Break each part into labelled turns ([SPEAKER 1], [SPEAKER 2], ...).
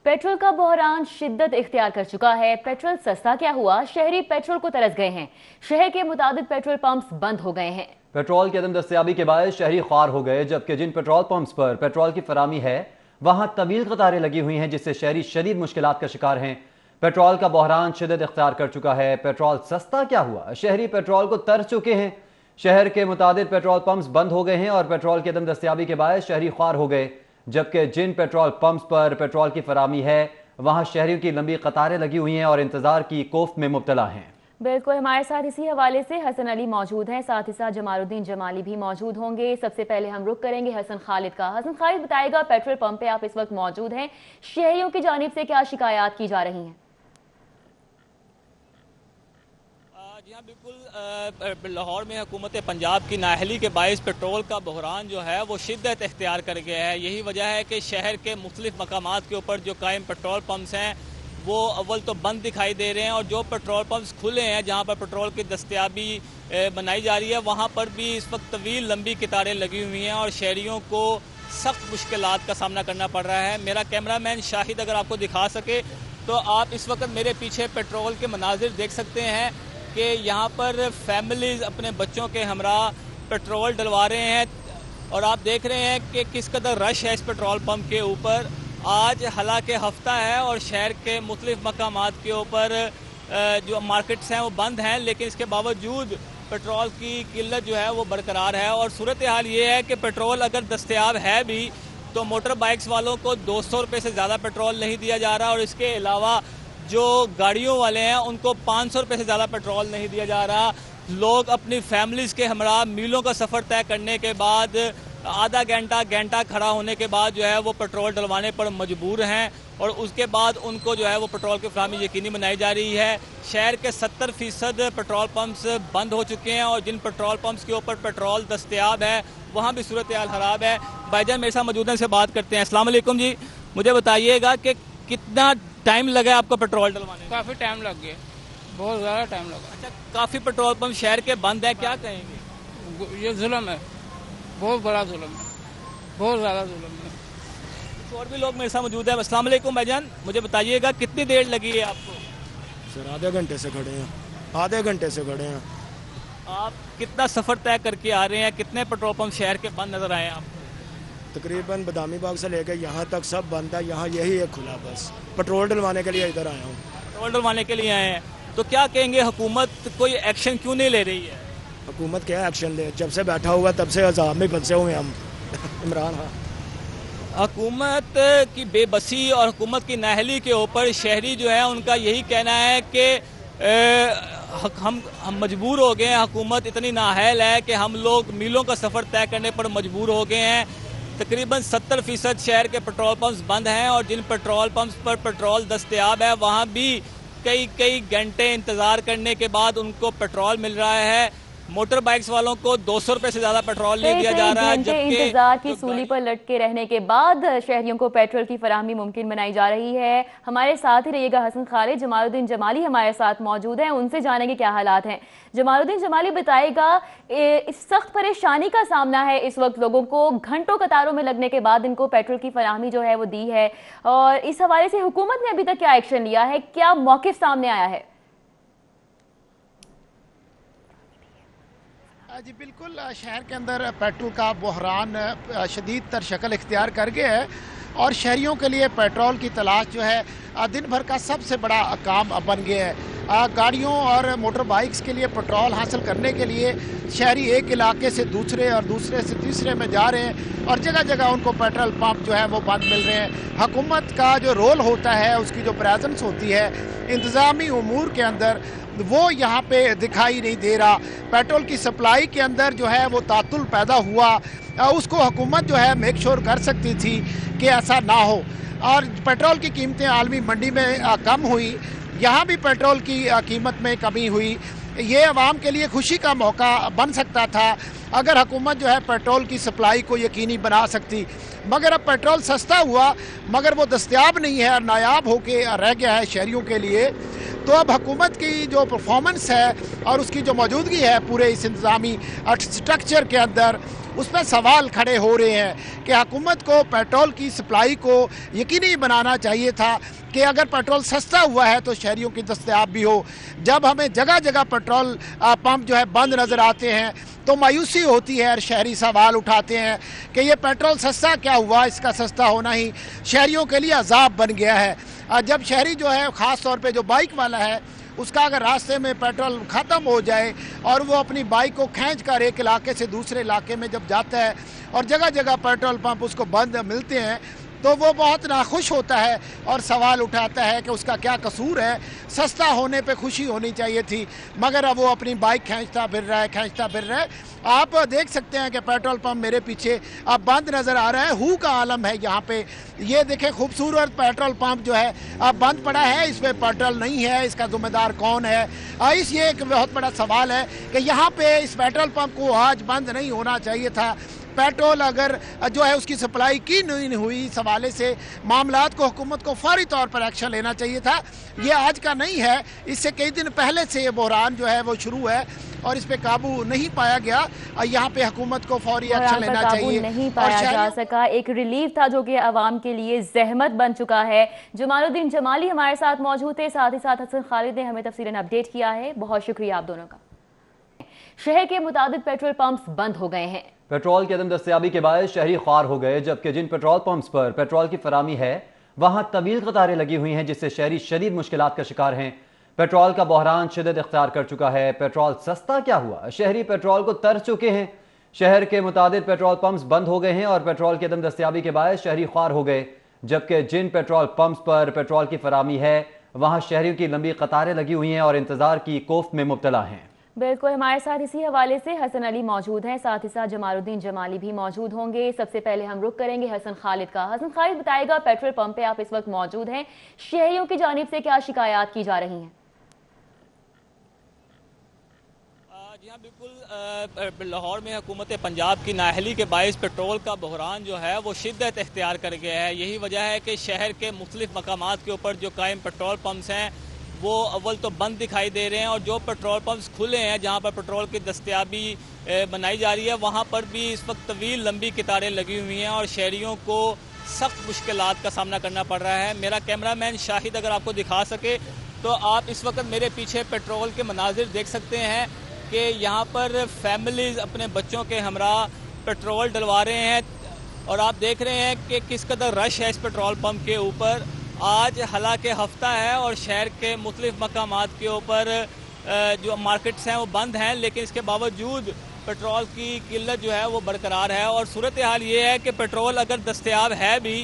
[SPEAKER 1] Petrol का बहरान शिद्दत इख्तियार कर चुका है। पेट्रोल सस्ता क्या हुआ, शहरी पेट्रोल को तरस गए हैं। शहर के मुताबिक पेट्रोल पंप्स बंद हो गए हैं।
[SPEAKER 2] पेट्रोल की अदम दस्तयाबी के बाद शहरी ख्वार हो गए, जबकि जिन पेट्रोल पंप्स पर पेट्रोल की फरामी है वहां तवील कतारें लगी हुई हैं, जिससे शहरी शदीद मुश्किलात का शिकार हैं। पेट्रोल का बहरान शिद्दत इख्तियार कर चुका है। पेट्रोल सस्ता क्या हुआ, शहरी पेट्रोल को तरस चुके हैं। शहर के मुताबिक पेट्रोल पंप्स बंद हो गए हैं और पेट्रोल की अदम दस्तयाबी के बाद शहरी ख्वार हो गए, जबकि जिन पेट्रोल पंप्स पर पेट्रोल की फरामी है वहां शहरियों की लंबी कतारें लगी हुई हैं और इंतजार की कोफ्त में मुब्तला हैं।
[SPEAKER 1] बिल्कुल, हमारे साथ इसी हवाले से हसन अली मौजूद हैं, साथ ही साथ जमालुद्दीन जमाली भी मौजूद होंगे। सबसे पहले हम रुख करेंगे हसन खालिद का। हसन खालिद, बताएगा पेट्रोल पंप पे आप इस वक्त मौजूद हैं, शहरियों की जानिब से क्या शिकायत की जा रही हैं?
[SPEAKER 3] जी हाँ, बिल्कुल। लाहौर में हुकूमत पंजाब की नाअहली के बायस पेट्रोल का बहरान जो है वो शिद्दत इख्तियार कर गया है। यही वजह है कि शहर के मुख्तलिफ मकामात के ऊपर जो कायम पेट्रोल पंप्स हैं वो अव्वल तो बंद दिखाई दे रहे हैं, और जो पेट्रोल पंप्स खुले हैं जहाँ पर पेट्रोल की दस्तयाबी बनाई जा रही है वहाँ पर भी इस वक्त तवील लंबी कतारें लगी हुई हैं और शहरियों को सख्त मुश्किलात का सामना करना पड़ रहा है। मेरा कैमरामैन शाहिद अगर आपको दिखा सके तो आप इस वक्त मेरे पीछे पेट्रोल के मनाजिर देख सकते हैं कि यहाँ पर फैमिलीज़ अपने बच्चों के हमरा पेट्रोल डलवा रहे हैं, और आप देख रहे हैं कि किस कदर रश है इस पेट्रोल पंप के ऊपर। आज हालांकि हफ्ता है और शहर के मुख्तलिफ मकामात के ऊपर जो मार्केट्स हैं वो बंद हैं, लेकिन इसके बावजूद पेट्रोल की किल्लत जो है वो बरकरार है। और सूरत हाल ये है कि पेट्रोल अगर दस्तयाब है भी तो मोटर बाइक्स वालों को 200 रुपये से ज़्यादा पेट्रोल नहीं दिया जा रहा, और इसके अलावा जो गाड़ियों वाले हैं उनको 500 रुपये से ज़्यादा पेट्रोल नहीं दिया जा रहा। लोग अपनी फैमिलीज़ के हमरा मीलों का सफ़र तय करने के बाद आधा घंटा खड़ा होने के बाद जो है वो पेट्रोल डलवाने पर मजबूर हैं, और उसके बाद उनको जो है वो पेट्रोल की फराहमी यकीनी बनाई जा रही है। शहर के 70% पेट्रोल पंप्स बंद हो चुके हैं, और जिन पेट्रोल पंप्स के ऊपर पेट्रोल दस्तयाब है वहाँ भी सूरत हाल ख़राब है। भाईजान मेरे साथ मौजूद हैं, से बात करते हैं। अस्सलाम वालेकुम जी, मुझे बताइएगा कि कितना टाइम लगा आपको पेट्रोल डलवाने में?
[SPEAKER 4] काफ़ी टाइम लग गया, बहुत ज़्यादा टाइम लगा।
[SPEAKER 3] अच्छा, काफ़ी पेट्रोल पंप शहर के बंद है, क्या कहेंगे?
[SPEAKER 4] ये जुल्म है, बहुत बड़ा जुल्म है, बहुत ज़्यादा जुल्म है।
[SPEAKER 3] कुछ और भी लोग मेरे साथ मौजूद है। अस्सलाम वालेकुम भाईजान, मुझे बताइएगा कितनी देर लगी है आपको?
[SPEAKER 5] सर आधे घंटे से खड़े हैं, आधे घंटे से खड़े हैं।
[SPEAKER 3] आप कितना सफ़र तय करके आ रहे हैं? कितने पेट्रोल पंप शहर के बंद नज़र आए हैं आपको?
[SPEAKER 5] तकरीबन बदामी बाग से लेकर यहाँ तक सब बंद है, यहाँ यही एक खुला, बस पेट्रोल डलवाने के लिए इधर आया हूँ।
[SPEAKER 3] पेट्रोल डलवाने के लिए आए हैं, तो क्या कहेंगे, हुकूमत कोई एक्शन क्यों नहीं ले रही है?
[SPEAKER 5] हुकूमत क्या एक्शन ले, जब से बैठा हुआ तब से अजाब में फंसे हुए हम। इमरान खान,
[SPEAKER 3] हुकूमत की बेबसी और हुकूमत की नाअहली के ऊपर शहरी जो है उनका यही कहना है कि हम मजबूर हो गए हैं, हुकूमत इतनी नाअहल है कि हम लोग मीलों का सफ़र तय करने पर मजबूर हो गए हैं। तकरीबन 70% शहर के पेट्रोल पंप्स बंद हैं, और जिन पेट्रोल पंप्स पर पेट्रोल दस्तयाब है वहाँ भी कई घंटे इंतज़ार करने के बाद उनको पेट्रोल मिल रहा है। मोटर बाइक्स वालों को 200 रुपये से ज़्यादा पेट्रोल नहीं दिया जा रहा है,
[SPEAKER 1] जबकि इंतजार की सूली पर लटके रहने के बाद शहरियों को पेट्रोल की फराहमी मुमकिन बनाई जा रही है। हमारे साथ ही रहिएगा हसन खालिद। जमालुद्दीन जमाली हमारे साथ मौजूद हैं, उनसे जानेंगे क्या हालात हैं। जमालुद्दीन जमाली, बताएगा इस सख्त परेशानी का सामना है इस वक्त लोगों को, घंटों कतारों में लगने के बाद इनको पेट्रोल की फराहमी जो है वो दी है, और इस हवाले से हुकूमत ने अभी तक क्या एक्शन लिया है, क्या मौक़िफ़ सामने आया है?
[SPEAKER 6] जी बिल्कुल, शहर के अंदर पेट्रोल का बहरान शदीद तर शक्ल इख्तियार कर गया है, और शहरियों के लिए पेट्रोल की तलाश जो है दिन भर का सबसे बड़ा काम बन गया है। गाड़ियों और मोटर बाइक्स के लिए पेट्रोल हासिल करने के लिए शहरी एक इलाके से दूसरे और दूसरे से तीसरे में जा रहे हैं, और जगह जगह उनको पेट्रोल पंप जो है वो बंद मिल रहे हैं। हुकूमत का जो रोल होता है, उसकी जो प्रेजेंस होती है इंतज़ामी उमूर के अंदर, वो यहाँ पे दिखाई नहीं दे रहा। पेट्रोल की सप्लाई के अंदर जो है वो तातुल पैदा हुआ, उसको हुकूमत जो है मेक श्योर कर सकती थी कि ऐसा ना हो, और पेट्रोल की कीमतें आलमी मंडी में कम हुई, यहाँ भी पेट्रोल की कीमत में कमी हुई। ये अवाम के लिए खुशी का मौका बन सकता था अगर हुकूमत जो है पेट्रोल की सप्लाई को यकीनी बना सकती, मगर अब पेट्रोल सस्ता हुआ मगर वो दस्तयाब नहीं है और नायाब होके रह गया है शहरियों के लिए। तो अब हुकूमत की जो परफॉर्मेंस है और उसकी जो मौजूदगी है पूरे इस इंतज़ामी स्ट्रक्चर के अंदर, उस पर सवाल खड़े हो रहे हैं कि हुकूमत को पेट्रोल की सप्लाई को यकीनी बनाना चाहिए था कि अगर पेट्रोल सस्ता हुआ है तो शहरियों की दस्तयाब भी हो। जब हमें जगह जगह पेट्रोल पंप जो है बंद नज़र आते हैं तो मायूसी होती है और शहरी सवाल उठाते हैं कि ये पेट्रोल सस्ता क्या हुआ, इसका सस्ता होना ही शहरियों के लिए अजाब बन गया है। जब शहरी जो है ख़ास तौर पे जो बाइक वाला है उसका अगर रास्ते में पेट्रोल ख़त्म हो जाए और वो अपनी बाइक को खींच कर एक इलाके से दूसरे इलाके में जब जाता है और जगह जगह पेट्रोल पंप उसको बंद मिलते हैं तो वो बहुत नाखुश होता है और सवाल उठाता है कि उसका क्या कसूर है। सस्ता होने पे खुशी होनी चाहिए थी मगर अब वो अपनी बाइक खींचता फिर रहा है। आप देख सकते हैं कि पेट्रोल पंप मेरे पीछे अब बंद नज़र आ रहा है। हू का आलम है यहाँ पे। ये देखें खूबसूरत पेट्रोल पंप जो है अब बंद पड़ा है, इस पर पेट्रोल नहीं है, इसका जिम्मेदार कौन है। इस ये एक बहुत बड़ा सवाल है कि यहाँ पे इस पेट्रोल पंप को आज बंद नहीं होना चाहिए था। पेट्रोल अगर जो है उसकी सप्लाई की नहीं हुई, इस हवाले से मामलात को हुकूमत को फौरी तौर पर एक्शन लेना चाहिए था। ये आज का नहीं है, इससे कई दिन पहले से ये बहरान जो है वो शुरू है और इस पे काबू नहीं पाया गया। यहाँ पे हुकूमत को फौरी एक्शन लेना चाहिए।
[SPEAKER 1] नहीं पाया जा सका, एक रिलीफ था जो कि आवाम के लिए जहमत बन चुका है। जमालुद्दीन जमाली हमारे साथ मौजूद थे, साथ ही साथ हसन खालिद ने हमें तफसीलन अपडेट किया है। बहुत शुक्रिया आप दोनों का। शहर के मुताबिक पेट्रोल पंप्स बंद हो गए हैं।
[SPEAKER 2] पेट्रोल की अदम दस्तयाबी के बायस शहरी ख्वार हो गए, जबकि जिन पेट्रोल पंप्स पर पेट्रोल की फरामी है वहां तवील कतारें लगी हुई हैं, जिससे शहरी शदीद मुश्किलात का शिकार हैं। पेट्रोल का बहरान शिद्दत इख्तियार कर चुका है। पेट्रोल सस्ता क्या हुआ, शहरी पेट्रोल को तरस चुके हैं। शहर के मुताबिक पेट्रोल पंप्स बंद हो गए हैं और पेट्रोल की अदम दस्तयाबी के बायस शहरी ख्वार हो गए, जबकि जिन पेट्रोल पंप्स पर पेट्रोल की फरामी है वहां शहरियों की लंबी कतारें लगी हुई हैं और इंतजार की कोफ्त में मुब्तला हैं।
[SPEAKER 1] बिल्कुल, हमारे साथ इसी हवाले से हसन अली मौजूद हैं, साथ ही साथ जमालुद्दीन जमाली भी मौजूद होंगे। सबसे पहले हम रुख करेंगे हसन खालिद का। हसन खालिद, बताएगा पेट्रोल पंप पे आप इस वक्त मौजूद हैं, शहरियों की जानिब से क्या शिकायत की जा रही हैं?
[SPEAKER 3] जी हाँ, बिल्कुल। लाहौर में हुकूमत पंजाब की नाअहली के बायस पेट्रोल का बहरान जो है वो शिद्दत इख्तियार कर गया है। यही वजह है कि शहर के मुख्तलिफ मकामात के ऊपर जो कायम पेट्रोल पंप्स हैं वो अव्वल तो बंद दिखाई दे रहे हैं और जो पेट्रोल पंप्स खुले हैं जहां पर पेट्रोल की दस्तयाबी बनाई जा रही है वहां पर भी इस वक्त तवील लंबी कतारें लगी हुई हैं और शहरियों को सख्त मुश्किलात का सामना करना पड़ रहा है। मेरा कैमरामैन शाहिद अगर आपको दिखा सके तो आप इस वक्त मेरे पीछे पेट्रोल के मनाजिर देख सकते हैं कि यहाँ पर फैमिलीज़ अपने बच्चों के हमरा पेट्रोल डलवा रहे हैं और आप देख रहे हैं कि किस कदर रश है इस पेट्रोल पंप के ऊपर। आज हालांकि हफ्ता है और शहर के मुख्तलिफ मकामात के ऊपर जो मार्केट्स हैं वो बंद हैं, लेकिन इसके बावजूद पेट्रोल की किल्लत जो है वो बरकरार है। और सूरत हाल ये है कि पेट्रोल अगर दस्तयाब है भी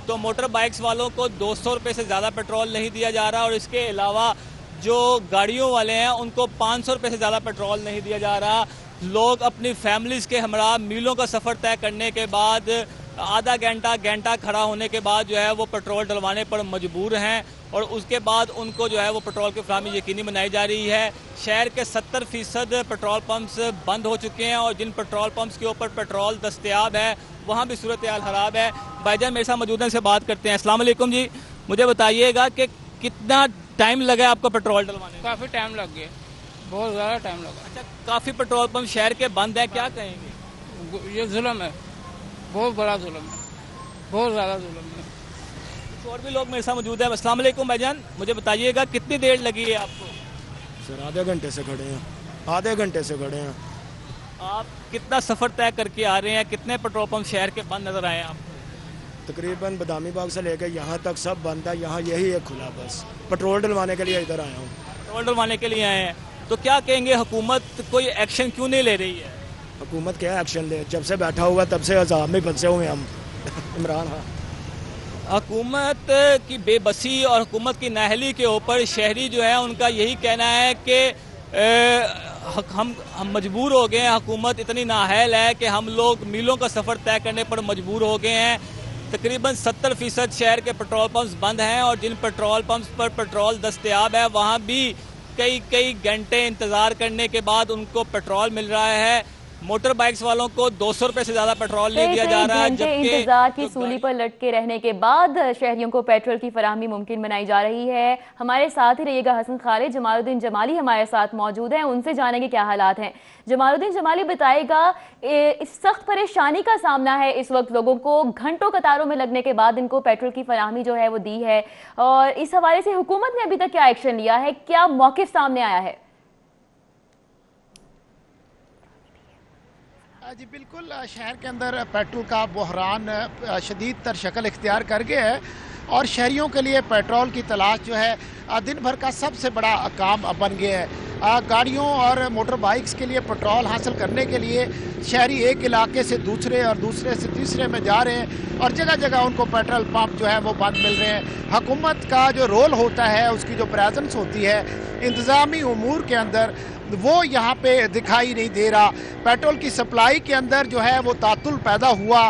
[SPEAKER 3] तो मोटर बाइक्स वालों को 200 रुपये से ज़्यादा पेट्रोल नहीं दिया जा रहा और इसके अलावा जो गाड़ियों वाले हैं उनको 500 रुपये से ज़्यादा पेट्रोल नहीं दिया जा रहा। लोग अपनी फैमिलीज़ के हमरा मीलों का सफ़र तय करने के बाद आधा घंटा खड़ा होने के बाद जो है वो पेट्रोल डलवाने पर मजबूर हैं और उसके बाद उनको जो है वो पेट्रोल की फराहमी यकीनी बनाई जा रही है। शहर के 70% पेट्रोल पंप्स बंद हो चुके हैं और जिन पेट्रोल पंप्स के ऊपर पेट्रोल दस्तयाब है वहाँ भी सूरत हाल ख़राब है। भाईजान मेरे साथ मौजूद हैं, से बात करते हैं। अस्सलाम वालेकुम जी, मुझे बताइएगा कि कितना टाइम लगा आपको पेट्रोल डलवाने में?
[SPEAKER 4] काफ़ी टाइम लग गया, बहुत ज़्यादा टाइम लगा।
[SPEAKER 3] अच्छा, काफ़ी पेट्रोल पंप शहर के बंद है, क्या कहेंगे?
[SPEAKER 4] ये जुल्म है, बहुत बड़ा जुल्म है, बहुत ज़्यादा जुल्म है।
[SPEAKER 3] कुछ और भी लोग मेरे साथ मौजूद हैं। अस्सलाम वालेकुम भाईजान, मुझे बताइएगा कितनी देर लगी है आपको?
[SPEAKER 5] सर आधे घंटे से खड़े हैं, आधे घंटे से खड़े हैं।
[SPEAKER 3] आप कितना सफ़र तय करके आ रहे हैं? कितने पेट्रोल पंप शहर के बंद नज़र आए हैं आपको?
[SPEAKER 5] तकरीबन बदामी बाग से लेकर यहाँ तक सब बंद है, यहाँ यही एक खुला, बस पेट्रोल डलवाने के लिए इधर आया हूँ।
[SPEAKER 3] पेट्रोल डलवाने के लिए आए हैं, तो क्या कहेंगे, हुकूमत कोई एक्शन क्यों नहीं ले रही है?
[SPEAKER 5] हुकूमत क्या एक्शन ले, जब से बैठा हुआ तब से अजाब में फंसे हुए हम। इमरान हाँ,
[SPEAKER 3] हुकूमत की बेबसी और हुकूमत की नाअहली के ऊपर शहरी जो है उनका यही कहना है कि हम मजबूर हो गए हैं, हुकूमत इतनी नाअहल है कि हम लोग मीलों का सफ़र तय करने पर मजबूर हो गए हैं। तकरीबन 70% शहर के पेट्रोल पंप्स बंद हैं और जिन पेट्रोल पंप्स पर पेट्रोल दस्तयाब है वहाँ भी कई घंटे इंतज़ार करने के बाद उनको पेट्रोल मिल रहा है। मोटर बाइक्स वालों को 200 रुपए से ज्यादा पेट्रोल नहीं दिया जा रहा है।
[SPEAKER 1] घंटे
[SPEAKER 3] जबकि
[SPEAKER 1] इंतजार की सूली पर लटके रहने के बाद शहरियों को पेट्रोल की फराहमी मुमकिन बनाई जा रही है। हमारे साथ ही रहिएगा हसन खालिद, जमालुद्दीन जमाली हमारे साथ मौजूद हैं, उनसे जानेंगे क्या हालात हैं। जमालुद्दीन जमाली बताएगा, इस सख्त परेशानी का सामना है इस वक्त लोगों को, घंटों कतारों में लगने के बाद इनको पेट्रोल की फराहमी जो है वो दी है, और इस हवाले से हुकूमत ने अभी तक क्या एक्शन लिया है, क्या मौक़िफ़ सामने आया है?
[SPEAKER 6] जी बिल्कुल, शहर के अंदर पेट्रोल का बहरान शदीद तर शक्ल इख्तियार कर गया है और शहरियों के लिए पेट्रोल की तलाश जो है दिन भर का सबसे बड़ा काम बन गया है। गाड़ियों और मोटर बाइक्स के लिए पेट्रोल हासिल करने के लिए शहरी एक इलाके से दूसरे और दूसरे से तीसरे में जा रहे हैं और जगह जगह उनको पेट्रोल पंप जो है वो बंद मिल रहे हैं। हुकूमत का जो रोल होता है, उसकी जो प्रेजेंस होती है इंतज़ामी उमूर के अंदर, वो यहाँ पे दिखाई नहीं दे रहा। पेट्रोल की सप्लाई के अंदर जो है वो तातुल पैदा हुआ,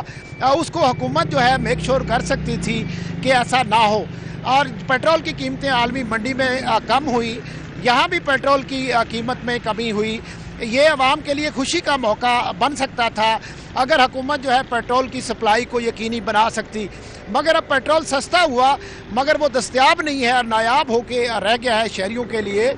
[SPEAKER 6] उसको हुकूमत जो है मेक श्योर कर सकती थी कि ऐसा ना हो। और पेट्रोल की कीमतें आलमी मंडी में कम हुई, यहाँ भी पेट्रोल की कीमत में कमी हुई। ये अवाम के लिए खुशी का मौका बन सकता था अगर हुकूमत जो है पेट्रोल की सप्लाई को यकीनी बना सकती, मगर अब पेट्रोल सस्ता हुआ मगर वो दस्तयाब नहीं है और नायाब होके रह गया है शहरियों के लिए।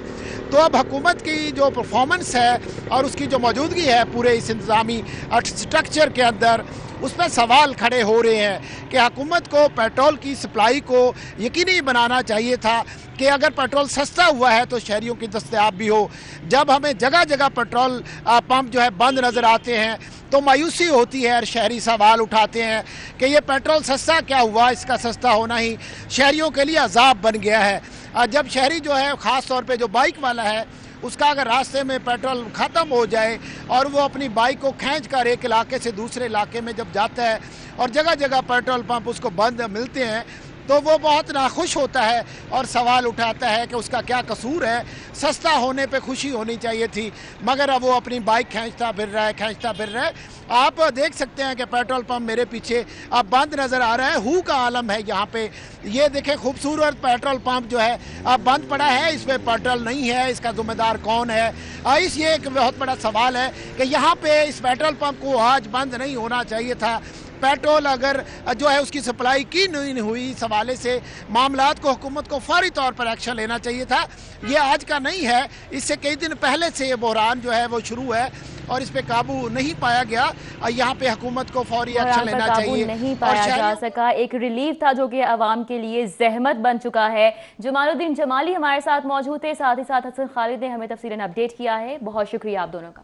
[SPEAKER 6] तो अब हुकूमत की जो परफॉर्मेंस है और उसकी जो मौजूदगी है पूरे इस इंतज़ामी स्ट्रक्चर के अंदर, उस पर सवाल खड़े हो रहे हैं कि हुकूमत को पेट्रोल की सप्लाई को यकीनी बनाना चाहिए था कि अगर पेट्रोल सस्ता हुआ है तो शहरियों की दस्तयाब भी हो। जब हमें जगह जगह पेट्रोल पंप जो है बंद नज़र आते हैं तो मायूसी होती है और शहरी सवाल उठाते हैं कि ये पेट्रोल सस्ता क्या हुआ, इसका सस्ता होना ही शहरियों के लिए अजाब बन गया है। जब शहरी जो है ख़ास तौर पे जो बाइक वाला है, उसका अगर रास्ते में पेट्रोल ख़त्म हो जाए और वो अपनी बाइक को खींच कर एक इलाके से दूसरे इलाके में जब जाता है और जगह जगह पेट्रोल पंप उसको बंद मिलते हैं, तो वो बहुत नाखुश होता है और सवाल उठाता है कि उसका क्या कसूर है। सस्ता होने पे खुशी होनी चाहिए थी, मगर अब वो अपनी बाइक खींचता फिर रहा है। आप देख सकते हैं कि पेट्रोल पंप मेरे पीछे अब बंद नज़र आ रहा है। हू का आलम है यहाँ पे। ये देखें, खूबसूरत पेट्रोल पंप जो है अब बंद पड़ा है, इस पर पेट्रोल नहीं है, इसका जिम्मेदार कौन है? ये एक बहुत बड़ा सवाल है कि यहाँ पे इस पेट्रोल पंप को आज बंद नहीं होना चाहिए था। पेट्रोल अगर जो है उसकी सप्लाई की नहीं हुई, इस हवाले से मामलात को हुकूमत को फौरी तौर पर एक्शन लेना चाहिए था। ये आज का नहीं है, इससे कई दिन पहले से ये बहरान जो है वो शुरू है और इस पे काबू नहीं पाया गया। यहाँ पे हुकूमत को फौरी एक्शन लेना चाहिए।
[SPEAKER 1] नहीं पाया जा सका, एक रिलीफ था जो कि आवाम के लिए जहमत बन चुका है। जमालुद्दीन जमाली हमारे साथ मौजूद थे, साथ ही साथ हसन खालिद ने हमें तफसीलन अपडेट किया है। बहुत शुक्रिया आप दोनों का।